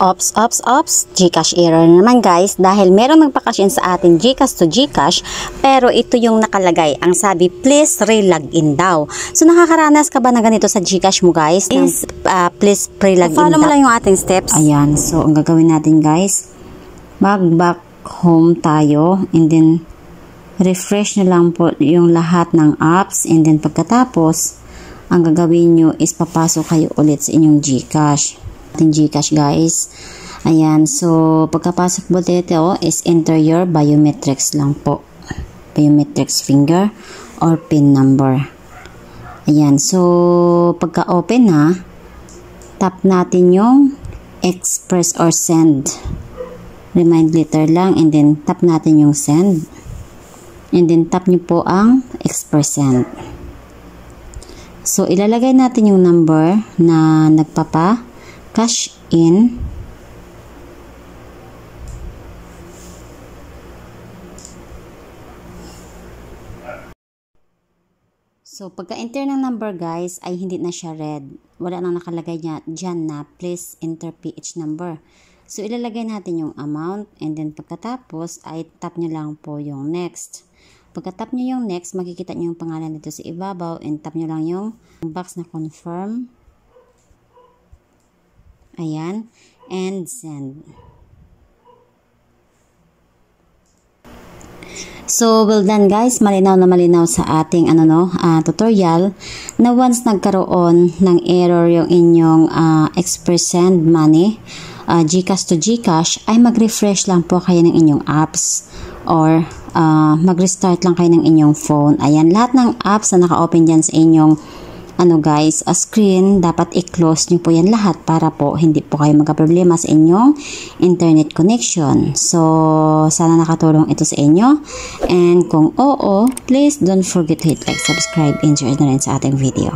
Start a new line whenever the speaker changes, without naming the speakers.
Ops, GCash error naman guys dahil meron nagpa-cash in sa atin Gcash to Gcash pero ito yung nakalagay. Ang sabi, please re-login daw. So nakakaranas ka ba na ganito sa Gcash mo guys? Please pre-login daw. Follow mo lang yung ating steps. Ayan, so ang gagawin natin guys, mag-back home tayo and then refresh nyo lang po yung lahat ng apps and then pagkatapos, ang gagawin nyo is papasok kayo ulit sa inyong Gcash. Ating Gcash guys. Ayan, so pagkapasok po dito is enter your biometrics lang po. Biometrics finger or PIN number. Ayan, so pagka-open na, tap natin yung express or send. Remind letter lang and then tap natin yung send. And then tap nyo po ang express send. So ilalagay natin yung number na nagpapa-cash in. So, pagka-enter ng number guys, ay hindi na siya red. Wala nang nakalagay dyan na please enter PH number. So, ilalagay natin yung amount and then pagkatapos ay tap nyo lang po yung next. Pagka-tap nyo yung next, makikita nyo yung pangalan dito sa ibabaw and tap nyo lang yung box na confirm. Ayan. And send. So, well done guys. Malinaw na malinaw sa ating tutorial na once nagkaroon ng error yung inyong express send money, Gcash to Gcash, ay mag-refresh lang po kayo ng inyong apps or mag-restart lang kayo ng inyong phone. Ayan, lahat ng apps na naka-open dyan sa inyong screen, dapat i-close nyo po yan lahat para po hindi po kayo magka-problema sa inyong internet connection. So, sana nakatulong ito sa inyo. And kung oo, please don't forget to hit like, subscribe, and share na rin sa ating video.